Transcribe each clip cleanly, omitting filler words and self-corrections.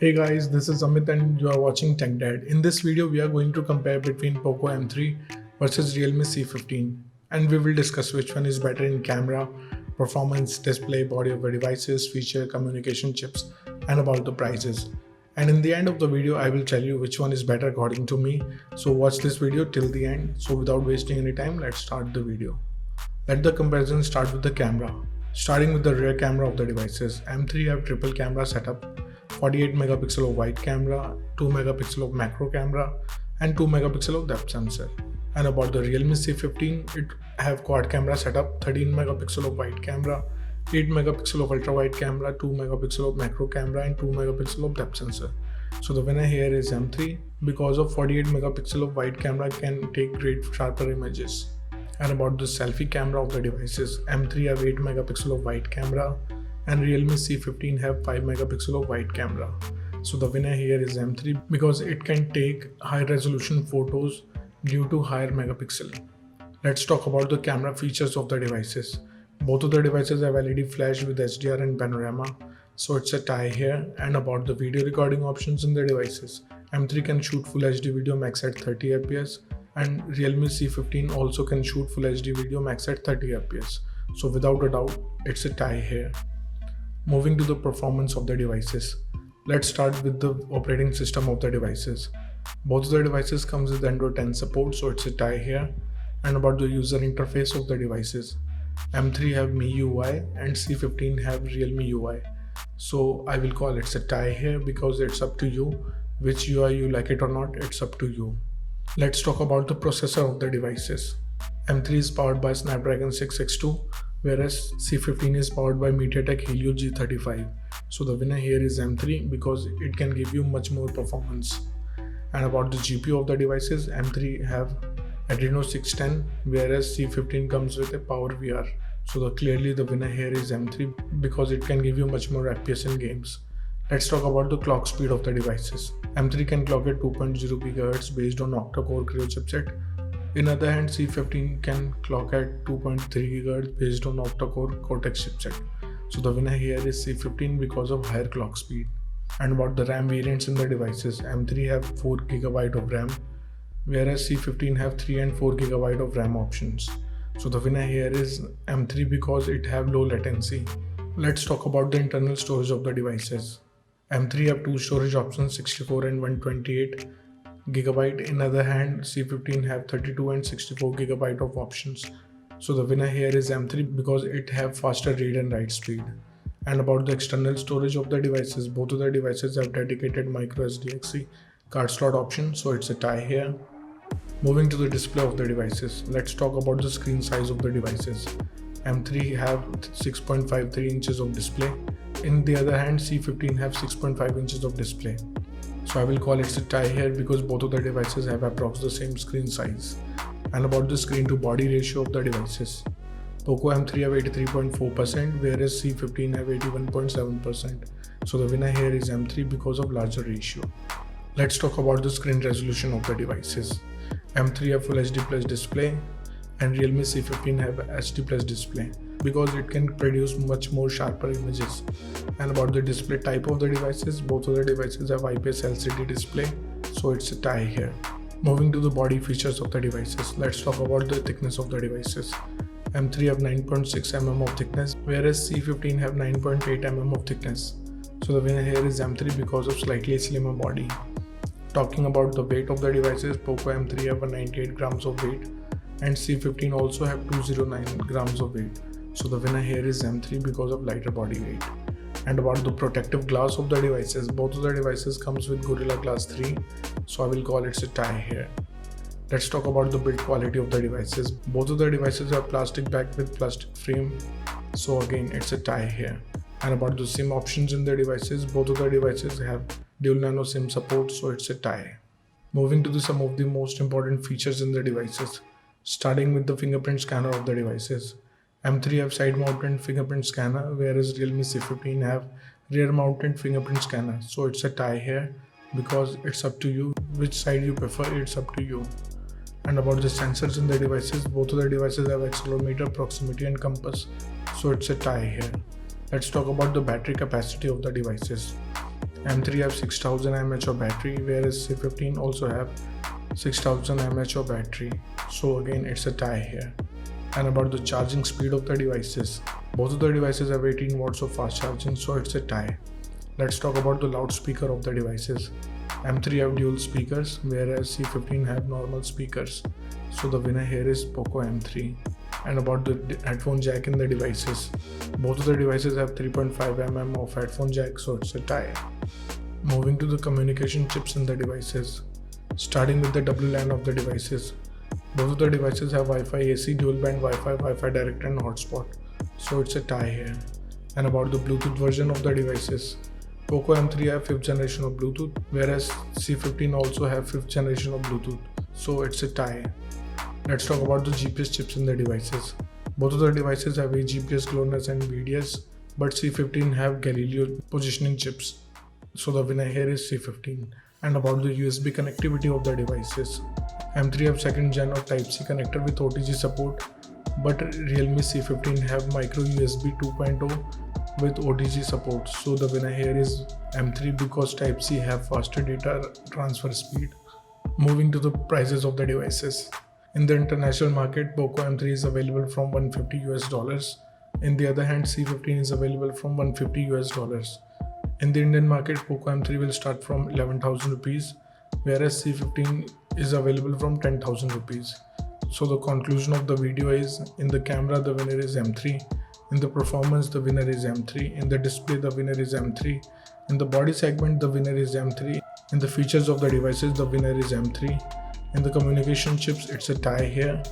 Hey guys, this is Amit and you are watching Tech Dad. In this video, we are going to compare between Poco M3 versus Realme C15 and we will discuss which one is better in camera, performance, display, body of the devices, feature, communication chips and about the prices. And in the end of the video, I will tell you which one is better according to me. So watch this video till the end. So without wasting any time, let's start the video. Let the comparison start with the camera. Starting with the rear camera of the devices, M3 have triple camera setup, 48 megapixel of wide camera, 2 megapixel of macro camera and 2 megapixel of depth sensor. And about the Realme C15, it have quad camera setup, 13 megapixel of wide camera, 8 megapixel of ultra wide camera, 2 megapixel of macro camera and 2 megapixel of depth sensor. So the winner here is M3 because of 48 megapixel of wide camera can take great sharper images. And about the selfie camera of the devices, M3 have 8 megapixel of wide camera and Realme C15 have 5 megapixel of wide camera. So the winner here is M3 because it can take high resolution photos due to higher megapixel. Let's talk about the camera features of the devices. Both of the devices have LED flash with HDR and panorama, so it's a tie here. And about the video recording options in the devices, M3 can shoot Full HD video max at 30 fps and Realme C15 also can shoot Full HD video max at 30 fps. So without a doubt, it's a tie here. Moving to the performance of the devices. Let's start with the operating system of the devices. Both of the devices comes with Android 10 support, so it's a tie here. And about the user interface of the devices, M3 have MIUI and C15 have Realme UI. So I will call it a tie here because it's up to you. Which UI you like it or not, it's up to you. Let's talk about the processor of the devices. M3 is powered by Snapdragon 662, whereas C15 is powered by MediaTek Helio G35. So the winner here is M3 because it can give you much more performance. And about the GPU of the devices, M3 have Adreno 610, whereas C15 comes with a PowerVR. So clearly the winner here is M3 because it can give you much more FPS in games. Let's talk about the clock speed of the devices. M3 can clock at 2.0 GHz based on octa-core Creo chipset. In other hand, C15 can clock at 2.3 GHz based on octa-core Cortex chipset. So the winner here is C15 because of higher clock speed. And about the RAM variants in the devices, M3 have 4GB of RAM, whereas C15 have 3 and 4GB of RAM options. So the winner here is M3 because it have low latency. Let's talk about the internal storage of the devices. M3 have two storage options, 64 and 128 GB. In other hand, C15 have 32 and 64 GB of options. So the winner here is M3 because it have faster read and write speed. And about the external storage of the devices, both of the devices have dedicated micro SDXC card slot option, so it's a tie here. Moving to the display of the devices, let's talk about the screen size of the devices. M3 have 6.53 inches of display. In the other hand, C15 have 6.5 inches of display. So I will call it a tie here because both of the devices have approx the same screen size. And about the screen to body ratio of the devices, Poco M3 have 83.4% whereas C15 have 81.7%. So the winner here is M3 because of larger ratio. Let's talk about the screen resolution of the devices. M3 have Full HD Plus display and Realme C15 have HD Plus display because it can produce much more sharper images. And about the display type of the devices, both of the devices have IPS LCD display, so it's a tie here. Moving to the body features of the devices, let's talk about the thickness of the devices. M3 have 9.6 mm of thickness, whereas C15 have 9.8 mm of thickness. So the winner here is M3 because of slightly slimmer body. Talking about the weight of the devices, Poco M3 have 98 grams of weight and C15 also have 209 grams of weight. So the winner here is M3 because of lighter body weight. And about the protective glass of the devices, both of the devices comes with Gorilla Glass 3, so I will call it a tie here. Let's talk about the build quality of the devices. Both of the devices are plastic back with plastic frame, so again it's a tie here. And about the SIM options in the devices, both of the devices have dual nano SIM support, so it's a tie. Moving to some of the most important features in the devices, starting with the fingerprint scanner of the devices. M3 have side mounted fingerprint scanner, whereas Realme C15 have rear mounted fingerprint scanner, so it's a tie here because it's up to you which side you prefer, it's up to you. And about the sensors in the devices, both of the devices have accelerometer, proximity and compass, so it's a tie here. Let's talk about the battery capacity of the devices. M3 have 6000 mAh of battery, whereas C15 also have 6000 mAh of battery. So again, it's a tie here. And about the charging speed of the devices, both of the devices have 18 watts of fast charging, so it's a tie. Let's talk about the loudspeaker of the devices. M3 have dual speakers, whereas C15 have normal speakers. So the winner here is Poco M3. And about the headphone jack in the devices, both of the devices have 3.5 mm of headphone jack, so it's a tie. Moving to the communication chips in the devices, starting with the WLAN of the devices. Both of the devices have Wi-Fi AC, dual band Wi-Fi, Wi-Fi direct and hotspot, so it's a tie here. And about the Bluetooth version of the devices, Poco M3 have 5th generation of Bluetooth, whereas C15 also have 5th generation of Bluetooth, so it's a tie. Let's talk about the GPS chips in the devices. Both of the devices have GPS, GLONASS and BDS, but C15 have Galileo positioning chips, so the winner here is C15. And about the USB connectivity of the devices, M3 have 2nd gen of Type-C connector with OTG support, but Realme C15 have micro USB 2.0 with OTG support, so the winner here is M3 because Type-C have faster data transfer speed. Moving to the prices of the devices. In the international market, Poco M3 is available from $150. In the other hand, C15 is available from $150. In the Indian market, Poco M3 will start from 11,000 rupees, whereas C15 is available from 10,000 rupees. So the conclusion of the video is, in the camera the winner is M3, in the performance the winner is M3, in the display the winner is M3, in the body segment the winner is M3, in the features of the devices the winner is M3, in the communication chips it's a tie here,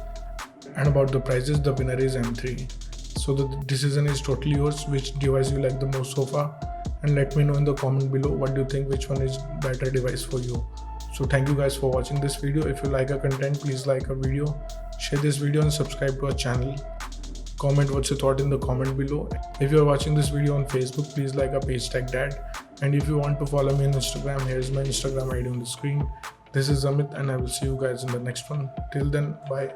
and about the prices the winner is M3. So the decision is totally yours, which device you like the most so far, and let me know in the comment below what do you think, which one is better device for you. So thank you guys for watching this video. If you like our content, please like our video, share this video and subscribe to our channel. Comment what's your thought in the comment below. If you are watching this video on Facebook, please like our page TechDad, and if you want to follow me on Instagram, here's my Instagram ID on the screen. This is Amit and I will see you guys in the next one. Till then, bye.